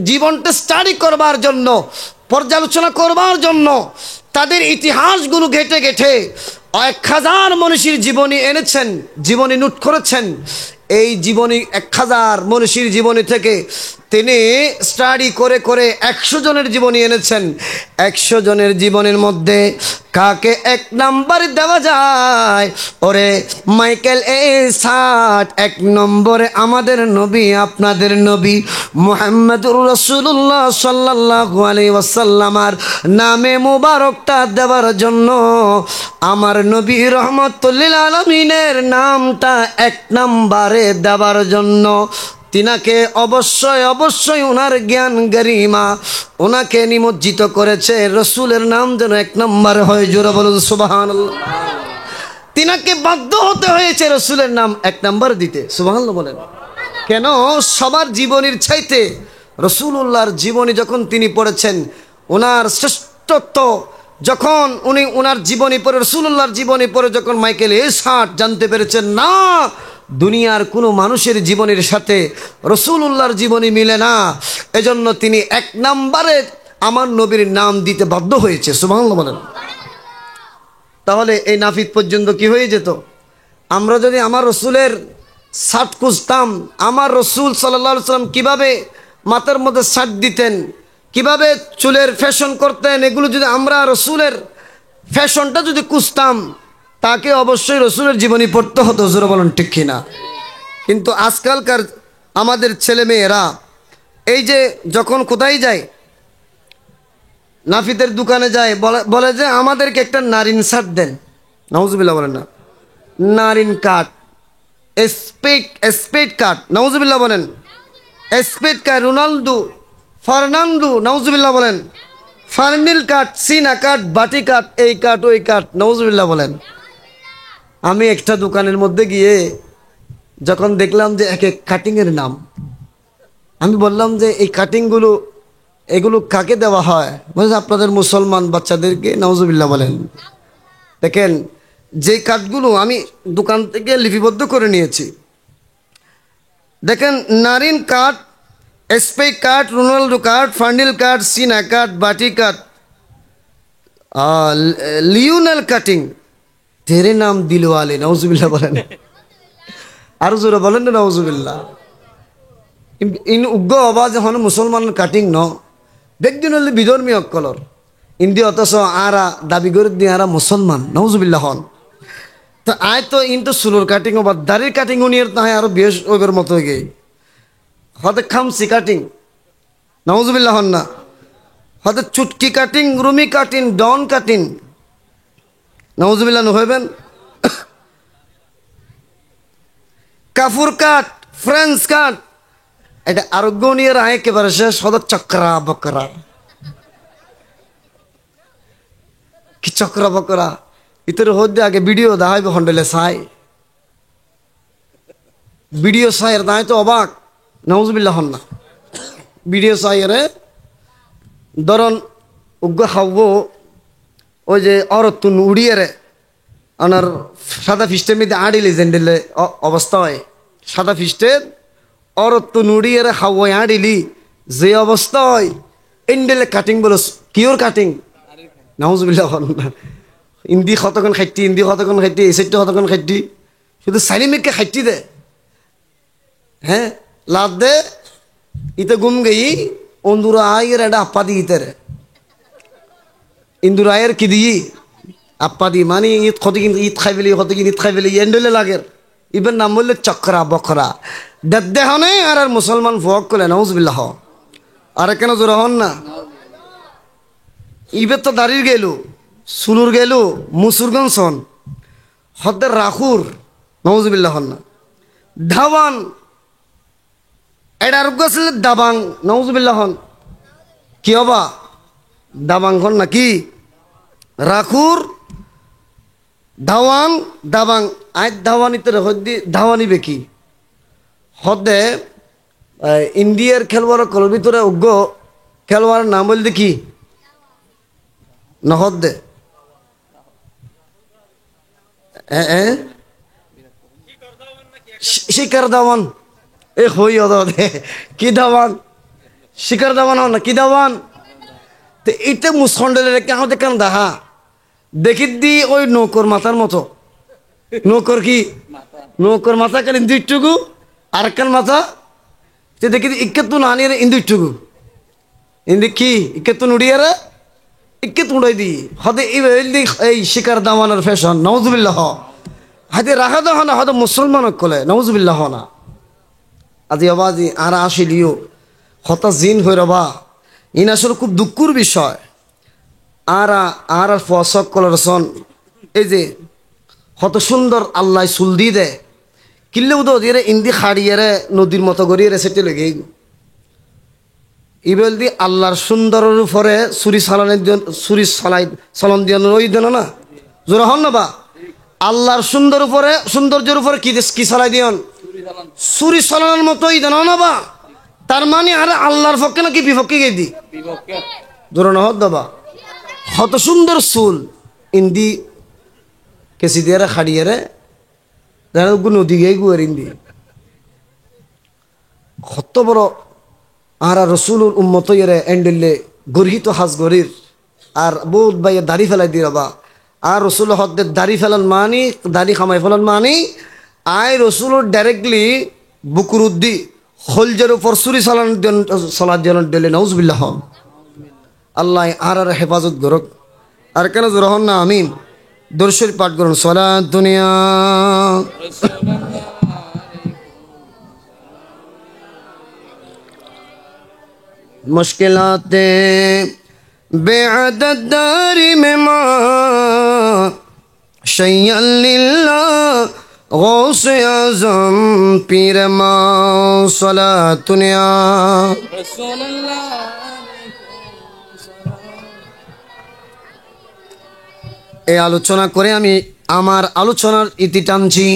জীবনটা স্টাডি করবার জন্য, পর্যালোচনা করবার জন্য, তাদের ইতিহাসগুলো ঘেটে ঘেটে 1000 মনীষীর জীবনী এনেছেন, জীবনী নোট করেছেন। এই জীবনী 1000 মনীষীর জীবনী থেকে তিনি স্টাডি করে করে 100 জনের জীবনী এনেছেন। 100 জনের জীবনের মধ্যে কাকে 1 নাম্বার দেওয়া যায়? ওরে মাইকেল সাট 1 নম্বরে আমাদের নবী, আপনাদের নবী মুহাম্মদুর রাসূলুল্লাহ সাল্লাল্লাহু আলাইহি ওয়াসাল্লামার নামে মুবারকটা দেওয়ার জন্য, আমার নবী রহমাতুল লিল আলামিনের নামটা 1 নম্বরে দেওয়ার জন্য তিনাকে অবশ্যই অবশ্যই ওনার জ্ঞান গরিমা ওনাকে নিমজ্জিত করেছে। রসুলের নাম যেন 1 নম্বর হয়। জোরে বলুন সুবহানাল্লাহ। তিনাকে বাধ্য হতে হয়েছে রসুলের নাম 1 নম্বর দিতে। সুবহানাল্লাহ বলেন। কেন? সবার জীবনীর চাইতে রসুলুল্লাহর জীবনী যখন তিনি পড়েছেন, ওনার শ্রেষ্ঠত্ব যখন উনি ওনার জীবনী পড়ে, রসুলুল্লাহর জীবনী পড়ে যখন মাইকেল সাট জানতে পেরেছেন না, দুনিয়ার কোনো মানুষের জীবনের সাথে রসুলুল্লাহর জীবনী মিলে না, এজন্য তিনি 1 নম্বরে আমার নবীর নাম দিতে বাধ্য হয়েছে। সুবহানাল্লাহ বলেন। তাহলে এই নাফিদ পর্যন্ত কি হয়ে যেত? আমরা যদি আমার রসুলের শার্ট খুঁজতাম, আমার রসুল সাল্লাল্লাহু আলাইহি ওয়াসাল্লাম কীভাবে মাথার মধ্যে শার্ট দিতেন, কিভাবে চুলের ফ্যাশন করতেন, এগুলো যদি আমরা রসুলের ফ্যাশনটা যদি খুঁজতাম, তাকে অবশ্যই রসুলের জীবনী পড়তে হতো। জোরে বলেন ঠিক কিনা? কিন্তু আজকালকার আমাদের ছেলে মেয়েরা এই যে যখন কোথায় যায়, নাফিদের দোকানে যায়, বলে যে আমাদেরকে একটা নারিন শার্ট দেন। নাউজুবিল্লাহ বলেন না, নারিন কাট, স্পেড কাট, নাউজুবিল্লাহ বলেন, স্পেড কাট, রোনাল্ডো, ফার্নান্ডো, নাউজুবিল্লাহ বলেন, ফার্নিল কাট, সিনা কাট, বাটি কাট, এই কাট ওই কাট, নাউজুবিল্লাহ বলেন। আমি একটা দোকানের মধ্যে গিয়ে যখন দেখলাম যে এক এক কাটিংয়ের নাম, আমি বললাম যে এই কাটিংগুলো এগুলো কাকে দেওয়া হয়? বলছে আপনাদের মুসলমান বাচ্চাদেরকে। নাউজুবিল্লাহ বলেন। দেখেন যে কাঠগুলো আমি দোকান থেকে লিপিবদ্ধ করে নিয়েছি, দেখেন নারিন কাঠ, স্পেক কাঠ, রোনাল্ডো কাঠ, ফার্নিল কাঠ, সিনা কাঠ, বাটি কাঠ, লিওনেল কাটিং, তেরে নাম দিলওয়ালে। নাউজুবিল্লাহ বলেন। আরো জোরে বলেন না নাউজুবিল্লাহ। ইন উগ্র আওয়াজ হন মুসলমানের কাটিং ন বেগদিন হলে বিধর্মী অকলর ইন্দি, অথচ আরা দাবি করে দিয়ে আরা মুসলমান। নাউজুবিল্লাহ হন। তো আয় তো ইন তো চুলোর কাটিং বা দাড়ির কাটিং উনির তাই আরো বেশ ওইবার মতো গে হতে খামসি কাটিং। নাউজুবিল্লাহ হন না। হতে চুটকি কাটিং, রুমি কাটিং, ডন কাটিং। নাউজুবিল্লাহ নহইবেন। কাফুর কাট, ফ্রেঞ্চ কাট, এটা আরোগ্য নিয়ে একেবারে শেষ। হতে চক্রা বকরা, কি চক্রা বকরা ইতর হদ্দে আগে ভিডিও দেখাইবে হন্ডলে চাই, ভিডিও চাইয়ের দায় তো অবাক। নাউজুবিল্লাহ হন না। ভিডিও চাইয়েরে ধরন উগ্র খাবো ওই যে অরতুন উড়িয়ে ওনার সাদা ফিস্টের মধ্যে আড়িলে জেন্ডেলে অবস্থা হয়, সাদা ফিস্টের অরতুন উড়িয়ে খাবো আড়িলি যে অবস্থা হয়, এন্ডেলে কাটিং বলো কিওর কাটিং। নাউজুবিল্লাহ হন না। ইন্দি কতক্ষণ খাইটি, ইন্দি কতক্ষণ খাইটি, এই সাইডটা কতক্ষণ খাইটি, শুধু সাইনিমিককে খাইটি দে। হ্যাঁ লাভ দে ইতে গুম গেই অন্দুরা আয়ের একটা আপ্পা দি ইতারে ইন্দুর আয়ের কি দিই আপ্পা দি মানে ঈদ কত কিন্তু ঈদ খাই ফেলি, কত কিন্তু ঈদ খাই ফেলি এন্ডলে লাগের। ইবের নাম বললে চক্রা বখরা দে হনে আর আর মুসলমান ভোগ করলে। নাউজুবিল্লাহ। আর কেন জোর হন না? ইবের তো দাঁড়িয়ে গেল, সুলুর গেল, মুসুরগঞ্জ হন হদের রাখুর। নাউজুবিল্লাহ হন না। ধাওয়ান এটা আরোগ্য ছিল দাবাং। নাউজুবিল্লাহ হন। কি হবা দাবাং হন নাকি রাখুর ধাওয়ান দাবাং। আয় ধাওয়ানিতে হদ্দি ধাওয়ানিবে কি হদে ইন্ডিয়ার খেলোয়াড় কলর ভিতরে উগ্র খেলোয়াড়ের নাম বলতে কি নহদে শিকার ধাওয়ান। এ হই দে কি ধাওয়ান শিকার দাওয়ান হন না কি দাওয়ান তো এটা মুসখণ্ডের কেন কেন দেখা দেখি দি ওই নৌকর মাথার মতো নৌকর কি নৌকর মাথা কেন ইন্দুটুকু আর কেন মাথা তে দেখি ইক্কেতু নানিয়ে ইন্দুটুকু ইন্দি কি ইক্কেতু নুড়িয়ে ইক্কেতু উড়াই দি হদে এই শিকার দাওয়ানের ফ্যাশন নওজুবিল্লাহ হাতে রাখা দাও না হয়তো মুসলমান কলে নওজুবিল্লাহ না আজি আবাজি আর আসি দিও হতা জিন হয়ে রবা ইন আসলে খুব দুঃখর বিষয় আর ফসক কলরসন এই যে কত সুন্দর আল্লাহ চুল দি দে কিল্লে উদো দিয়ে ইন্দি খাড়িয়ে নদীর মতো গড়িয়ে সেটে লেগে ইবেল দি আল্লাহর সুন্দরের উপরে চুরি চালান দিয়ে ওই দেন না জোর হন না বা আল্লাহর সৌন্দর্যের উপরে কি চালাই দিয়ন চুরি চালানোর মতোই দেন না বা তার মানে আরে আল্লাহর পক্ষে নাকি বিপক্ষে গিয়ে দি জোর না হত দাবা কত সুন্দর চুল ইন্দি কেসি দিয়ে খাড়িয়ে নদী গিয়ে গুয়ার ইন্দি কত বড় আর রসুলুর উম্মত এন্ডেলে গর্হিত হাজ গরির আর বহুত ভাইয়ের দাড়ি ফেলাই দিয়ে রবা আর রসুল হদ্দের দাড়ি ফেলান মানি দাড়ি খামাই ফেলান মানি আই রসুলুর ডাইরেক্টলি বুকুর উদ্দি হলজের উপর চুরি চলার জন্য দিলে নউজবিল্লাহ আল্লাহ আর হেফাজত করক আর কেন জোরহন না আমিন দর্শর পাঠ করুন সালাত দুনিয়া मुश्किलाते बेअदद दारी में माँ शय्यल्लिल्लाह गौस आज़म पीर माँ सलात दुनिया এই আলোচনা করে আমি আমার আলোচনার ইতি টানছি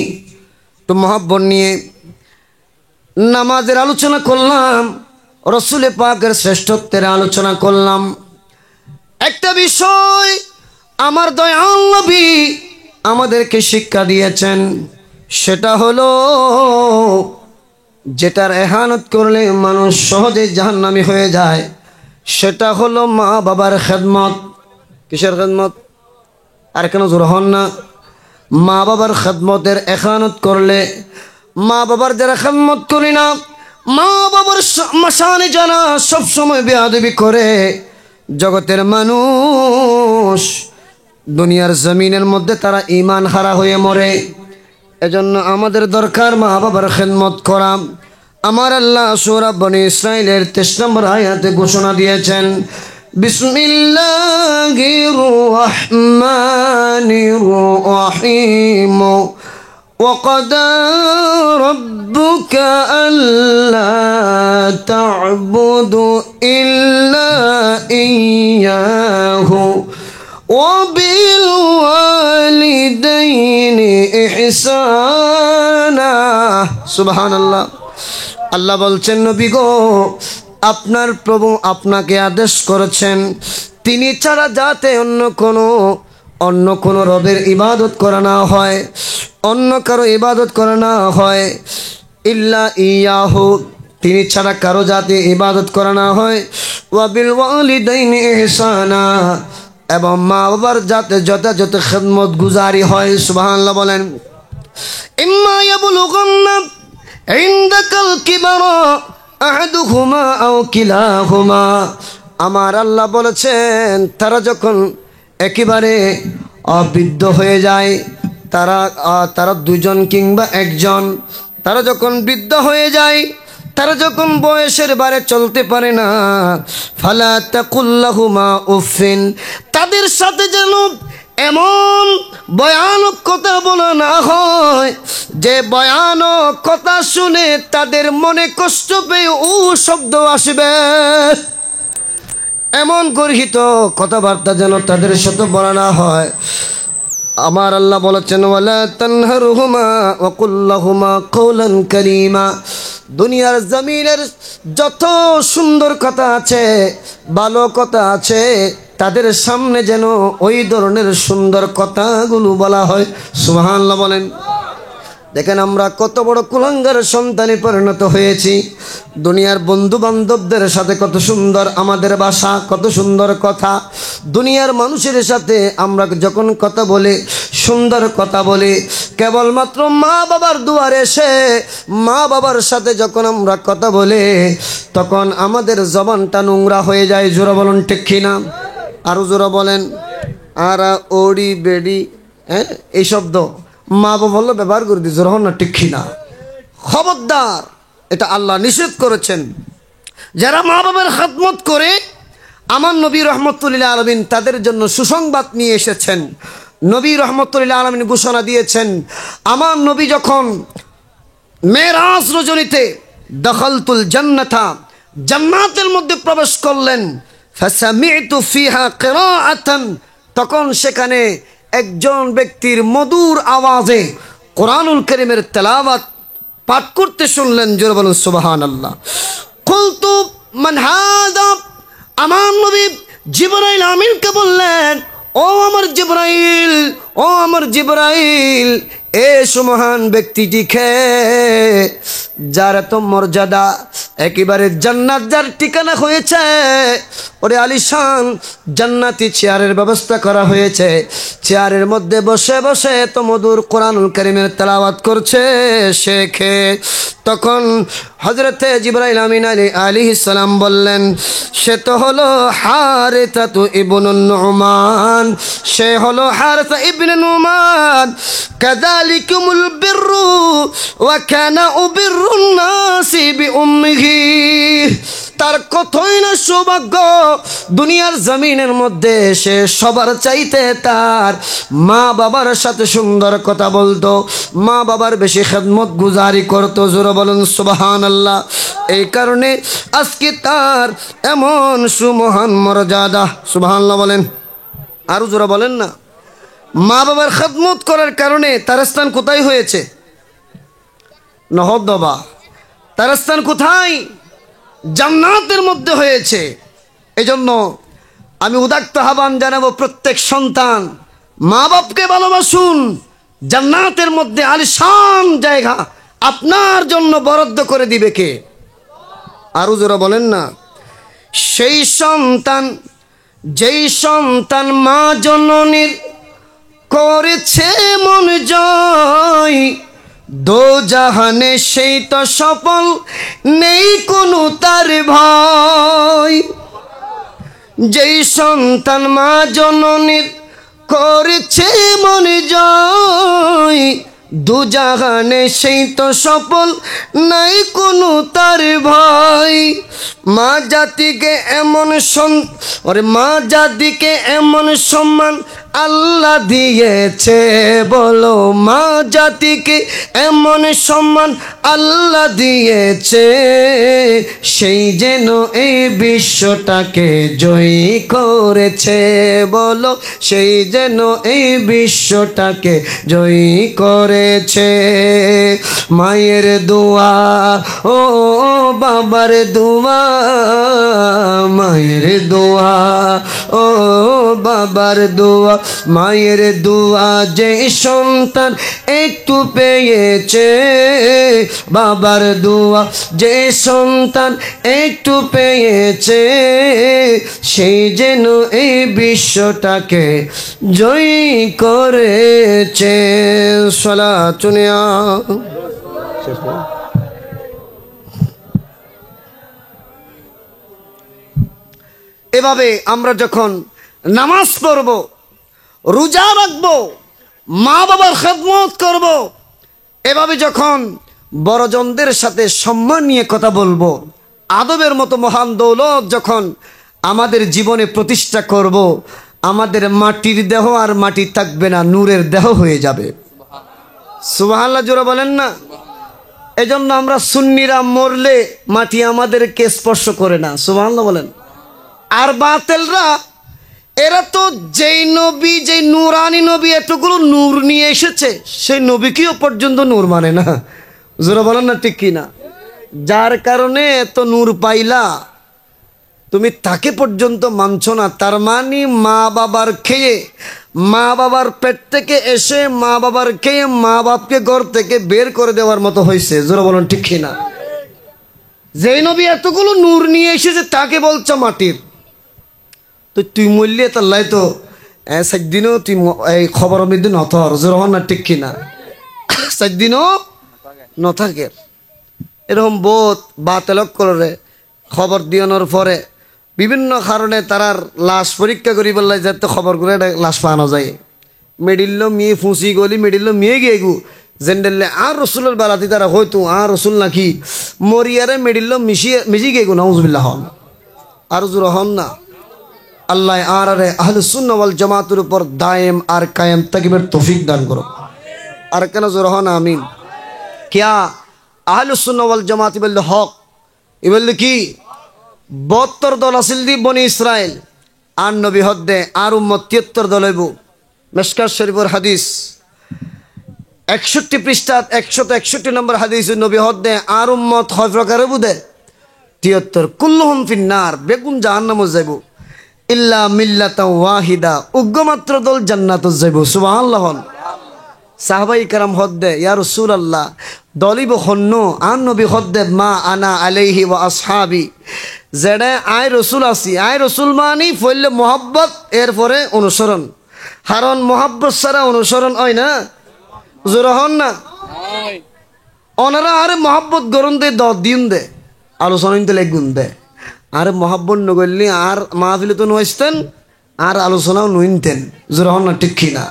তো মহব্বত নিয়ে নামাজের আলোচনা করলাম রসুল পাকের শ্রেষ্ঠত্বের আলোচনা করলাম একটা বিষয় আমার দয়াল নবী আমাদেরকে শিক্ষা দিয়েছেন সেটা হলো যেটার এহানত করলে মানুষ সহজে জাহান্নামী হয়ে যায় সেটা হলো মা বাবার খেদমত কিসের খেদমত আর কেন জোর হন না মা বাবার খেদমতের এহানত করলে মা বাবার যারা খেদমত করি না মা বাবার শানে জানা সবসময় বেয়াদবি করে জগতের মানুষ দুনিয়ার জমিনের মধ্যে তারা ঈমান হারা হয়ে মরে এজন্য আমাদের দরকার মা বাবার খেদমত করা আমার আল্লাহ সূরা বনী ইসরাঈলের 23 নম্বর আয়াতে ঘোষণা দিয়েছেন বিসমিল্লাহির রহমানির রহিম وقضى ربك ألا تعبدوا إلا إياه وبالوالدين إحسانا سبحان الله আল্লাহ বলছেন নবী গো আপনার প্রভু আপনাকে আদেশ করেছেন তিনি ছাড়া যাতে অন্য কোনো রবের ইবাদত করা না হয় অন্য কারো ইবাদত করা না হয় ইল্লা ইয়াহু তিনি ছাড়া কারো যাতে ইবাদত করা না হয় ওয়া বিল ওয়ালিদাইনি ইহসানা এবং মা বাবার যাতে যথাযথ খেদমত গুজারি হয় সুবহানাল্লাহ বলেন ইম্মা ইয়াবলুগান্না ইনদাকাল কিবারা আহাদুহুমা আও কিলাহুমা আমার আল্লাহ বলেছেন তারা যখন একেবারে অবৃদ্ধ হয়ে যায় তারা দুজন কিংবা একজন তারা যখন বৃদ্ধ হয়ে যায় তারা যখন বয়সের বারে চলতে পারে না ফালা তাকুল্লাহুমা উফিন তাদের সাথে যেন এমন ভয়ানক কথা বলা না হয় যে ভয়ানক কথা শুনে তাদের মনে কষ্ট পেয়ে শব্দ আসবে এমন গর্হিত কথাবার্তা যেন তাদের সাথে বলা না হয় আমার আল্লাহ বলেছেন ওয়ালা তানহারহুমা ওয়া কুল লাহুমা কওলান কারীমা দুনিয়ার জমিনের যত সুন্দর কথা আছে ভালো কথা আছে তাদের সামনে যেন ওই ধরনের সুন্দর কথাগুলো বলা হয় সুবহানাল্লাহ বলেন দেখেন আমরা কত বড় কুলাঙ্গার সন্তানে পরিণত হয়েছি। দুনিয়ার বন্ধু বান্ধবদের সাথে কত সুন্দর আমাদের ভাষা, কত সুন্দর কথা। দুনিয়ার মানুষের সাথে আমরা যখন কথা বলি, সুন্দর কথা বলি, কেবলমাত্র মা বাবার দুয়ারে এসে মা বাবার সাথে যখন আমরা কথা বলি, তখন আমাদের জবানটা নোংরা হয়ে যায়। জোরা বলেন ঠিক কিনা? আরো জোরা বলেন। আর ওড়ি বেড়ি, হ্যাঁ, এই শব্দ মা বাবা বললো ব্যবহার করে দিয়েছে, রহন না ঠিক কিনা? খবরদার, এটা আল্লাহ নিষেধ করেছেন। যারা মা বাবার খেদমত করে, আমার নবী রহমতুল্লাহ আলামিন তাদের জন্য সুসংবাদ নিয়ে এসেছেন। নবী রহমতুল্লাহ আলামিন ঘোষণা দিয়েছেন, আমার নবী যখন মেরাজ রজনীতে দখলতুল জান্নাতা, জান্নাতের মধ্যে প্রবেশ করলেন, ফাসামি'তু ফিহা কিরাআতান, তখন সেখানে একজন ব্যক্তির মধুর আওয়াজে কোরআনুল কারীমের তেলাওয়াত পাঠ করতে শুনলেন। জোরে বলুন সুবহানাল্লাহ। কুলতু মান হাযা, আমার নবী জিবরাইল আমিনকে বললেন, ও আমার জিবরাইল, ও আমার জিবরাইল, এসো মহান ব্যক্তিটি যার এত মর্যাদা, একেবারে জান্নাত যার ঠিকানা হয়েছে, ওরে আলিশান জান্নাতি চেয়ারের ব্যবস্থা করা হয়েছে, চেয়ারের মধ্যে বসে বসে এত মধুর কোরআনুল কারীমের তেলাওয়াত করছে শেখে। তখন হযরতে জিবরাইল আমিন আলাইহিস সালাম বললেন, সে তো হলো হারিসা ইবনে নুমান, সে হলো হারিসা ইবনে নুমান। কাযালিকুমুল বিররু ওয়া কানা উবিরুন নাসি বিউম্মিহি, তার কতই না সৌভাগ্য, দুনিয়ার জমিনের মধ্যে সে সবার চাইতে তার মা বাবার সাথে সুন্দর কথা বলতো, মা বাবার বেশি খেদমত গুজারি করতো। জোরে বলেন সুবহানাল্লাহ। এই কারণে আজকে তার এমন সুমহান মর্যাদা। সুবহানাল্লাহ বলেন, আরো জোরে বলেন না। মা বাবার খেদমত করার কারণে তার স্থান কোথায় হয়েছে? নহদবা। তার স্থান কোথায়? জান্নাতের মধ্যে হয়েছে। এজন্য আমি উদাত্ত আহ্বান জানাবো, প্রত্যেক সন্তান মা বাপকে ভালোবাসুন। জান্নাতের মধ্যে আলিশান জায়গা আপনার জন্য বরাদ্দ করে দিবে কে? আরো জোরে বলেন না। সেই সন্তান, যেই সন্তান মা জননীর করেছে মন জয়, দোজাহানে সেই তো সফল, নেই কোনো তার ভয়। যেই সন্তান মা জননীর করেছে মন জয়, দুজাহানে সেই তো সফল, নাই কোনো তার ভয়। মা জাতিকে এমন মা জাতিকে এমন সম্মান আল্লাহ দিয়েছে, বলো মা জাতিকে এমন সম্মান আল্লাহ দিয়েছে, সেই যেন এই বিশ্বটাকে জয়ী করেছে, বলো সেই যেন এই বিশ্বটাকে জয়ী করেছে। মায়ের দোয়া, ও বাবার দোয়া, মায়ের দোয়া, ও বাবার দোয়া, মায়ের দোয়া যে সন্তান একটু পেয়েছে, বাবার দোয়া যে সন্তান একটু পেয়েছে, সেই যেন এই বিশ্বটাকে জয়ী করেছে। সালাতুনিয়া। এভাবে আমরা যখন নামাজ পড়ব, রোজা রাখব, মা বাবার খেদমত করব, এভাবে যখন বড়জনদের সাথে সম্মান নিয়ে কথা বলবো, আদবের মতো মহান দৌলত যখন আমাদের জীবনে প্রতিষ্ঠা করব, আমাদের মাটির দেহ আর মাটি থাকবে না, নূরের দেহ হয়ে যাবে। সুবহানাল্লাহ জোরে বলেন না। এজন্য আমরা সুন্নিরা মরলে মাটি আমাদেরকে স্পর্শ করে না। সুবহানাল্লাহ বলেন। আর বাতিলরা, এরা তো যেই নবী, যেই নূরানি নবী এতগুলো নূর নিয়ে এসেছে, সেই নবীকেও পর্যন্ত নূর মানে না। জোরে বলেন না ঠিক কিনা? যার কারণে এত নূর পাইলা, তুমি তাকে পর্যন্ত মানছ না। তার মানে মা বাবার খেয়ে, মা বাবার পেট থেকে এসে মা বাবার খেয়ে মা বাপকে ঘর থেকে বের করে দেওয়ার মতো হয়েছে। জোরে বলুন ঠিক কিনা? যেই নবী এতগুলো নূর নিয়ে এসেছে তাকে বলছো মাটির। তো তুই মরলে তাল্লাই তো সেদিনও তুই এই খবর মধ্যে নথর। জোরে হন না ঠিক কিনা? সেদিনও নথাকে এরকম বোধ বা তেলক করে খবর দিয়ানোর পরে বিভিন্ন কারণে তারার লাশ পরীক্ষা করি বললে যাতে খবর করে লাশ পাওয়ানো যায়। মেডিল্লো মেয়ে ফুঁসি গলি মেডিল্লো মেয়ে গিয়ে গু জেন্ডেললে আর রসুলের বেলাতে তারা হয়তো আর রসুল নাকি মরিয়ারে মেডিল্লো মিশি গিয়ে গু নাউজুবিল্লাহ হন আর জোর হন না। আল্লাহ আর আরে আহলে সুন্নাহ ওয়াল জামাতের উপর দায়েম আর কায়েম তাকিবের তৌফিক দান করো। আর কেন জোর হন আমিন। क्या আহলে সুন্নাহ ওয়াল জামাত বললে হক এ বললে কি 72 দল আসিল দি বনি ইসরায়েল আর নবী হদ্দে আর উম্মত 73 দল হইব। মিশকাত শরীফের হাদিস 61 পৃষ্ঠা 161 নম্বর হাদিস নবী হদ্দে আর উম্মত হয় প্রকারে বুদে 73 কুল্লুহুম ফিন্নার বেগুন জাহান্নামে যাইব ইল্লা মিল্লাতা ওয়াহিদা উগ্রমাত্র দল জান্নাতে যাইব। সুবহানাল্লাহ। সাহাবাই কারাম হদ্দে ইয়া রাসূলুল্লাহ দলিব হন্ন আর নবী হদ্দে মা আনা আলাইহি ওয়া আসহাবি যেটা আয় রসুল আসি আয় রসুল মানি ফইলে মোহাব্বত এরপরে অনুসরণ হারণ মোহাব্বত ছাড়া অনুসরণ হয় না। জোরা হন না ওনারা আরে মোহাব্বত গরম দে দিন দে আলোচনা লেগুন দে আরে মোহাব্বত নগরলি আর মাহফিলে তো নইতেন আর আলোচনাও নইতেন। জোরা হন না ঠিক কিনা?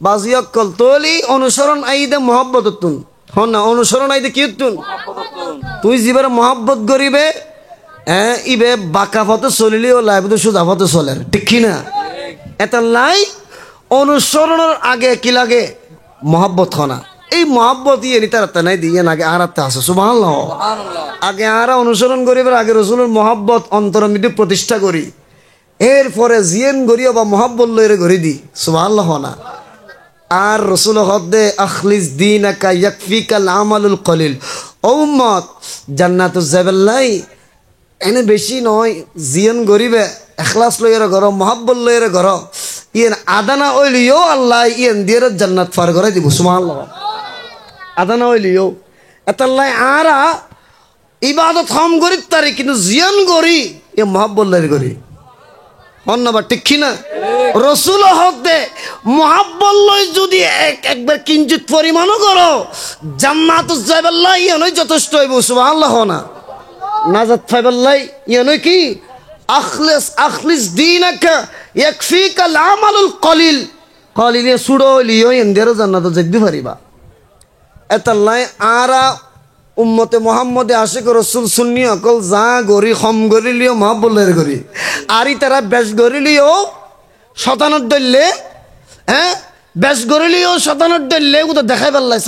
বাজিয়কল তোলি অনুসরণ আইদে মোহাব্বত তুন হন না অনুসরণ আইদে কি তুন তুই যিবার মোহাব্বত করিবে ইবে বাঁকা পথে চলিলেও লাইবে সোজা পথে চলে ঠিক কিনা? এটা লাই অনুসরণের আগে কি লাগে মোহাব্বত খনা এই মোহাব্বত ইয়ে নিতার নাই দিয়ে আগে আর আছে। সুবহানাল্লাহ। আগে আরা অনুসরণ করিবার আগে রসুলের মোহাব্বত অন্তরের মধ্যে প্রতিষ্ঠা করি এরপরে জিয়েন গড়িয়া বা মোহাব্বত লইরে গড়ি দি। সুবহানাল্লাহ না আর রসুল হদ্দে আখলিস দীনাকা ইয়াকফিকাল আমালুল কলিল ও উম্মত জান্নাতুল জাবাল্লাই এনে বেশি নয় জিয়ন গরিবে এখলাস লইয়ের ঘর মোহাব্বত লইয়ের ঘর ইয়েন আদানা ওইলিও আল্লাহ ইয়েন দিয়ে জান্নাত পার করে দিব। সুবহানাল্লাহ। আদানা ওইলিও এতাল্লাই আরা ইবাদত হম গরিব তারি কিন্তু জিয়ন গরি এ মোহাব্বত লইয়ের গরি অন্যবার ঠিক কিনা? রসুল হদ্দে মোহাব্বত লই যদি একবার কিঞ্চিত পরিমাণও করো জান্নাতুল জাবাল্লাই ইয়েনই যথেষ্ট হইব। সুবহানাল্লাহ না নাজাত ফাইবাল্লাই ইয়ানই কি আখলিস দীনাকা ইয়াকফিকাল আমালুল কলিল কলিলে সুড়ো লিও এন্দেরও জান্নাতে যেতে পারিবা। এতাল্লাই আরা উম্মতে মুহাম্মদে আশিক রাসূল সুন্নি অকল যা গরি খম গরিলিও মহাব্বলের গরি আরি তারা বেশ গরিলিও শতানত দললে বেশ গরিলিও শতানত দললে ও তো দেখাই পারলাই